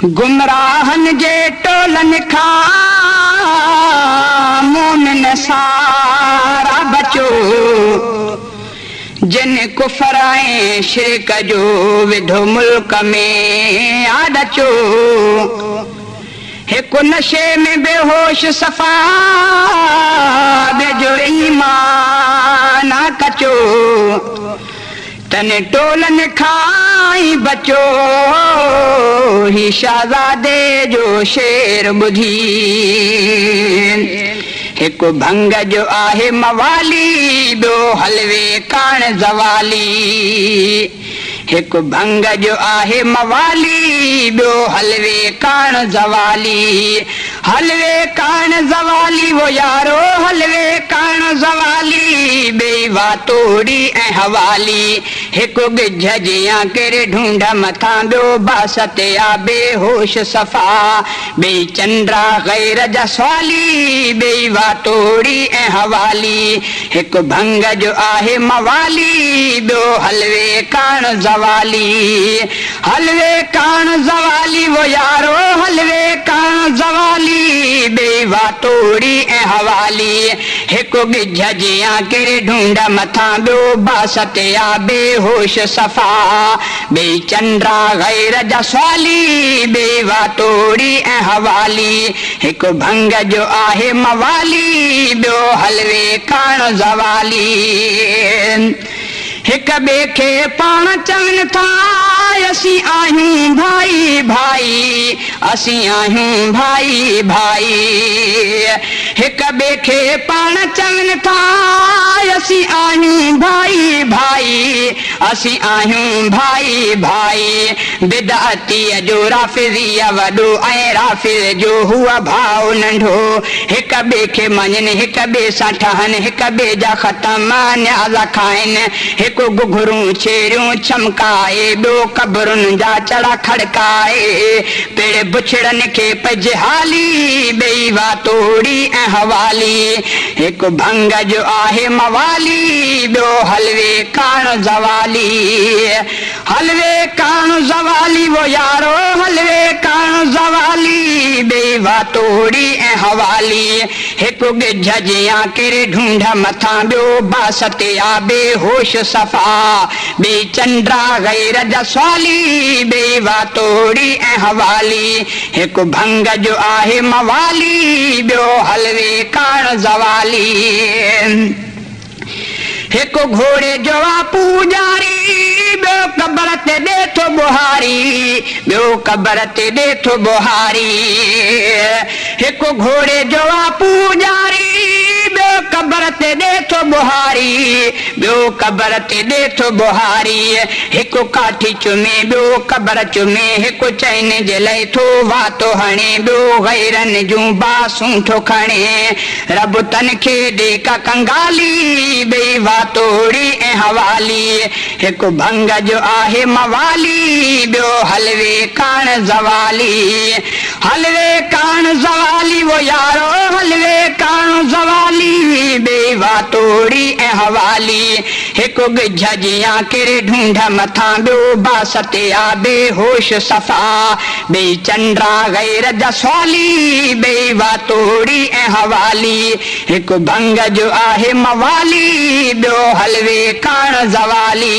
गुमराहन जे Tollens खां मोमिन सारा बचो, जिन कुफर ऐं शिरक जो विधो मुल्क में आॾचो। हिकु नशे में बेहोश सफ़ा, ॿियो ईमान कचो, तने टोलन खां ई बचो। ही शहज़ादे जो शेर ॿुधी, हिकु भंग जो आहे मवाली, ॿियो हलवे कान ज़वाली। हिकु भंग जो आहे मवाली, ॿियो हलवे कान ज़वाली। हलवे कान ज़वाली वो यारो, हलवे कान ज़वाली। ॿई वातोड़ी ऐं हवाली, हिकु गिझ जियां केरे ढूंढ मथां, ॿियो बासत या बेहोश सफ़ा। ॿई चंद्रा गैर जा सवाली, ॿई वातोड़ी ऐं हवाली। हिकु भंग जो आहे मवाली, ॿियो हलवे कान ज़वाली। हलवे कान ज़वाली वो यारो, हलवे कान ज़वाली। ॿई वातोड़ी ऐं हवाली, हिकु गिझ जियां केरे ढूंढ मथां, ॿियो बासत या बेहोश सफ़ा। ॿई चंद्रा गैर जा सवाली, ॿई वातोड़ी ऐं हवाली। हिकु भंग जो आहे मवाली, ॿियो हलवे कान ज़वाली। हिक ॿिए खे पाण चवनि था, असीं आहियूं भाई भाई, असीं आहियूं भाई भाई। हिक ॿिए खे पाण चवनि था, असीं आहियूं भाई भाई, असीं आहियूं भाई भाई। बिदअतीअ जो राफ़िज़ीअ वॾो ऐं राफ़िज़ जो हुआ भाउ नंढो। हिक ॿिए खे मञनि, हिक ॿिए सां ठहनि, हिक ॿिए जा ख़तम न्याज़ खाइनि। हिकु घुघरूं छेरियूं चमकाए, ॿियो कबरुनि जा चड़ा खड़काए। पेड़ बुछड़नि खे पज हाली, ॿई वातोड़ी ऐं हवाली। हिकु भंग जो आहे मवाली, ॿियो हलवे कान ज़वाली। हलवे कान ज़वाली वो यारो, हलवे कान ज़वाली। ॿई वातोड़ी ऐं हवाली, हिकु गिझ जियां केरे ढूंढ मथां, ॿियो बासत या बेहोश सफ़ा। ॿई चंद्रा गैर जा सवाली, ॿई वातोड़ी ऐं हवाली। हिकु भंग जो आहे मवाली, ॿियो हलवे कान ज़वाली। हिकु घोड़े जो आहे पूजारी, ॿियो कबर ते ॾे थो बुहारी, ॿियो कबर ते ॾे थो बुहारी। हिकु घोड़े जो आहे पूजारी, ॿियो कबर ते ॾे थो बुहारी, ॿियो कबर ते ॾे थो बुहारी। हिकु काठी चुमे, ॿियो कबर चुमे, हिकु चैन जे लाइ थो वातो हणे, ॿियो गैरनि जूं बासूं थो खणे। रब तन खे ॾे का कंगाली, ॿई वातोड़ी ऐं हवाली। हिकु भंग जो आहे मवाली, ॿियो हलवे कान ज़वाली। हलवे कान ज़वाली वो यारो, हलवे कान ज़वाली। ॿई वातोड़ी ऐं हवाली, हिकु गिझ जियां केरे ढूंढ मथां, ॿियो बासत या बेहोश सफ़ा। ॿई चंद्रा गैर जा सवाली, ॿई वातोड़ी ऐं हवाली। हिकु भंग जो आहे मवाली, ॿियो हलवे कान ज़वाली।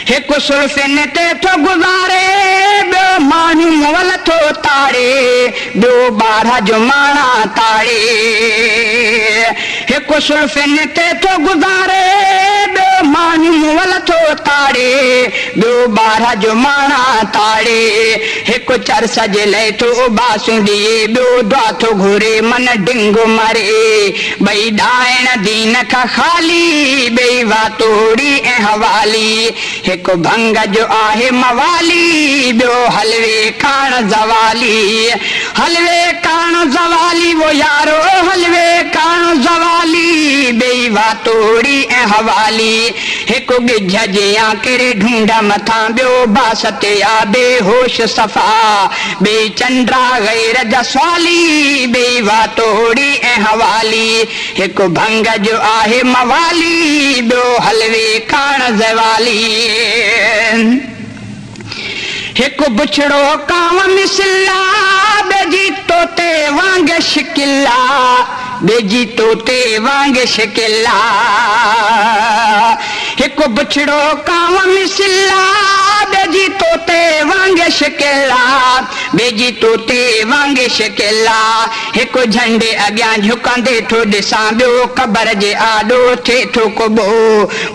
हिकु सुल्फ़िन ते थो गुज़ारे, ॿियो माण्हू मुअल थो ताड़े, ॿियो ॿार जो माणा ताड़े। हिकु सुल्फ़िन ते थो गुज़ारे, ॿियो माण्हू मुअल थो ताड़े, ॿियो ॿार जो माणा ताड़े। हिकु चर्स जे लाइ थो बासूं ॾिए, ॿियो दुआ थो घुरे मन डिंग मरे। ॿई ॾाइण दीन खां ख़ाली, ॿई वातोड़ी ऐं हवाली। हिकु भंग जो आहे मवाली, ॿियो हलवे कान ज़वाली। हलवे कान ज़वाली वो यारो, हलवे कान ज़वाली। ॿई वातोड़ी ऐं हवाली। हिकु गिझ जियां केरे ढूंढ मथां, ॿियो बासत या बेहोश सफ़ा। ॿई चंद्रा गैर जा सवाली, ॿई वातोड़ी ऐं हवाली। हिकु भंग जो आहे मवाली, ॿियो हलवे कान ज़वाली। हिक बुछड़ो कांव मिसला बेजी तोते वांग शिकिला बेजी तोते वांग शिकिला हिक बुछड़ो कांव मिसला बेजी तोते वांग शिकिला बेजी तोते वांग शिकिला हिक झंडे अॻियां झुकंदे थो ॾिसां ॿियो क़बर जे आॾो थिए थो कुबो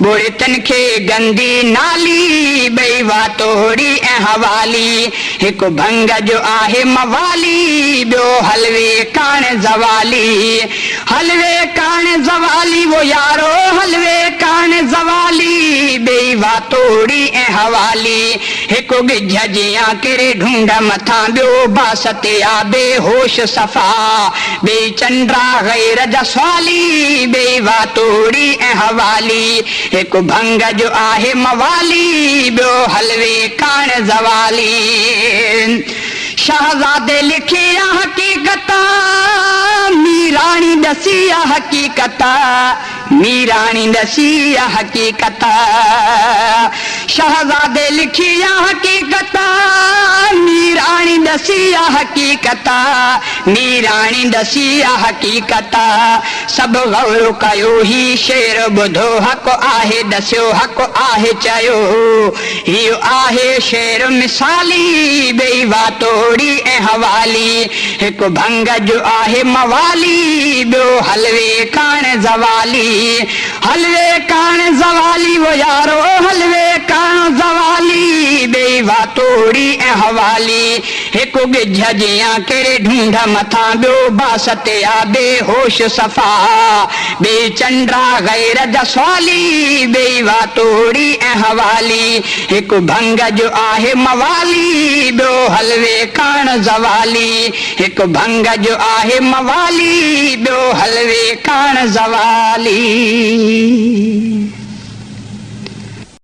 बोड़े तन खे गंदी नाली ॿई वातोड़ी ऐं हवाली हिक भंग जो आहे मवाली ॿियो हलवे कान ज़वाली हलवे कान ज़वाली वो यारो हलवे कान ज़वाली ॿई वातोड़ी ऐं हवाली हिक गिझ जियां किरे ढूंढ मथां ॿियो बास ते आ बेहोश सफ़ा ॿई चंद्रा गैर जा सवाली ॿई वातोड़ी ऐं हवाली हिक भंग जो आहे मवाली ॿियो हलवे कान ज़वाली शहज़ादे लिखिया हकीकत मीराणी दसी हकीकत मीराणी दसी हकीकत शहज़ादे लिखिया हकीकत मीराणी दसी हकीकत मीराणी दसी हकीकत सब गौर कयो ही शेर बुधो हक आहे दस्यो हक आहे चयो हियो आहे शेर मिसाली ॿई वातोड़ी ऐं हवाली हिक भंग जो आहे मवाली ॿियो हलवे कान ज़वाली हलवे कान ज़वाली वो यारो हलवे कान ज़वाली ॿई वातोड़ी ऐं हवाली हिक गिझ जियां किरे ढूंढ मथां ॿियो बास ते आ बेहोश सफ़ा ॿई चंद्रा गैर जा सवाली ॿई वातोड़ी ऐं हवाली हिक भंग जो आहे मवाली ॿियो हलवे कान ज़वाली हिक भंग जो आहे मवाली ॿियो हलवे कान ज़वाली